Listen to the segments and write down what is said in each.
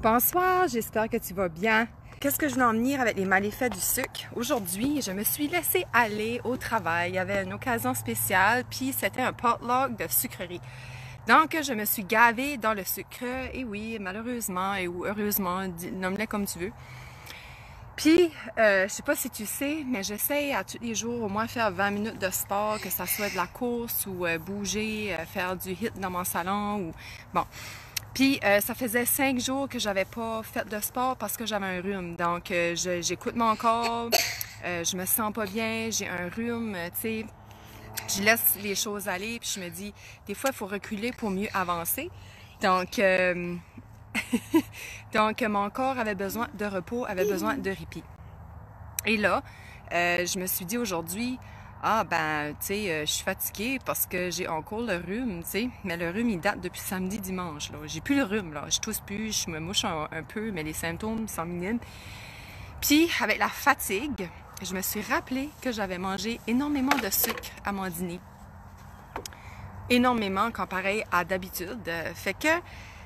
Bonsoir, j'espère que tu vas bien. Qu'est-ce que je voulais en venir avec les méfaits du sucre? Aujourd'hui, je me suis laissée aller au travail. Il y avait une occasion spéciale, puis c'était un potluck de sucrerie. Donc, je me suis gavée dans le sucre. Et oui, malheureusement ou heureusement, nomme-le comme tu veux. Puis, je sais pas si tu sais, mais j'essaie à tous les jours au moins faire 20 minutes de sport, que ça soit de la course ou bouger, faire du HIIT dans mon salon ou bon. Puis, ça faisait 5 jours que j'avais pas fait de sport parce que j'avais un rhume. Donc, j'écoute mon corps, je me sens pas bien, j'ai un rhume, tu sais. Je laisse les choses aller, puis je me dis, des fois, il faut reculer pour mieux avancer. Donc, donc mon corps avait besoin de repos, avait besoin de répit. Et là, je me suis dit aujourd'hui, ah ben, tu sais, je suis fatiguée parce que j'ai encore le rhume, tu sais. Mais le rhume, il date depuis samedi, dimanche, là. J'ai plus le rhume, là. Je tousse plus, je me mouche un peu, mais les symptômes sont minimes. Puis, avec la fatigue, je me suis rappelé que j'avais mangé énormément de sucre à mon dîner. Énormément comparé à d'habitude. Fait que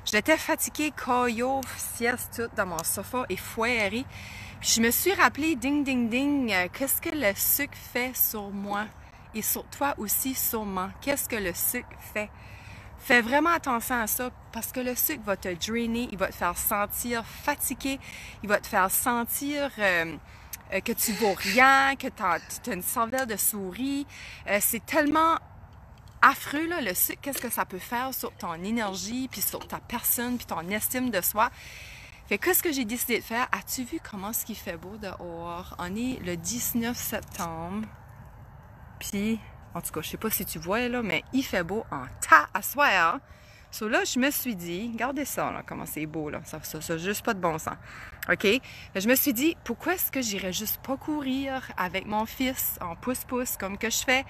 j'étais fatiguée, caillot, sieste, tout dans mon sofa et foirée. Puis je me suis rappelé, ding, ding, ding, qu'est-ce que le sucre fait sur moi et sur toi aussi sûrement. Qu'est-ce que le sucre fait? Fais vraiment attention à ça parce que le sucre va te drainer, il va te faire sentir fatigué, il va te faire sentir que tu vaux rien, que tu as une cervelle de souris. C'est tellement affreux, là, le sucre, qu'est-ce que ça peut faire sur ton énergie, puis sur ta personne, puis ton estime de soi. Fait que qu'est-ce que j'ai décidé de faire? As-tu vu comment ce qu'il fait beau dehors? On est le 19 septembre, puis, en tout cas, je sais pas si tu vois, là, mais il fait beau en tas à soir. So là, je me suis dit, regardez ça, là, comment c'est beau, là, ça juste pas de bon sens. OK? Je me suis dit, pourquoi est-ce que j'irais juste pas courir avec mon fils en pouce-pouce comme que je fais?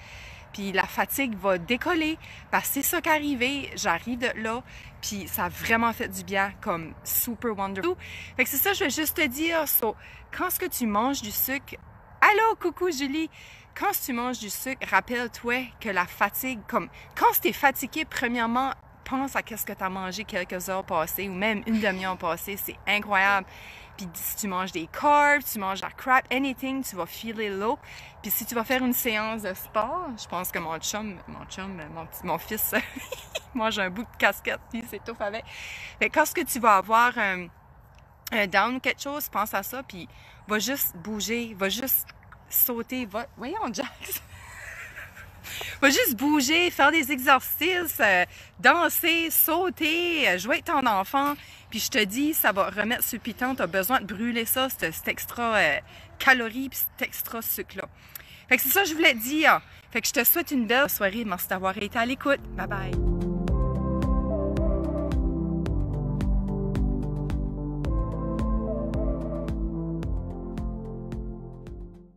Puis la fatigue va décoller, parce que c'est ça qui est arrivé, j'arrive de là, puis ça a vraiment fait du bien, comme super wonderful. Fait que c'est ça, je vais juste te dire, so, quand ce que tu manges du sucre, allô, coucou Julie, quand tu manges du sucre, rappelle-toi que la fatigue, comme, quand tu es fatigué, premièrement, pense à qu'est-ce que tu as mangé quelques heures passées, ou même une demi-heure passée, c'est incroyable. Puis si tu manges des carbs, tu manges la crap, anything, tu vas filer low. Puis si tu vas faire une séance de sport, je pense que mon fils, il mange un bout de casquette, puis c'est tout avec. Fait que quand ce que tu vas avoir un down ou quelque chose, pense à ça, puis va juste bouger, va juste sauter, voyons Jax! Va juste bouger, faire des exercices, danser, sauter, jouer avec ton enfant. Puis je te dis, ça va remettre sur le piton. Tu as besoin de brûler ça, cet extra calories puis cet extra sucre-là. Fait que c'est ça que je voulais te dire. Fait que je te souhaite une belle soirée. Merci d'avoir été à l'écoute. Bye bye.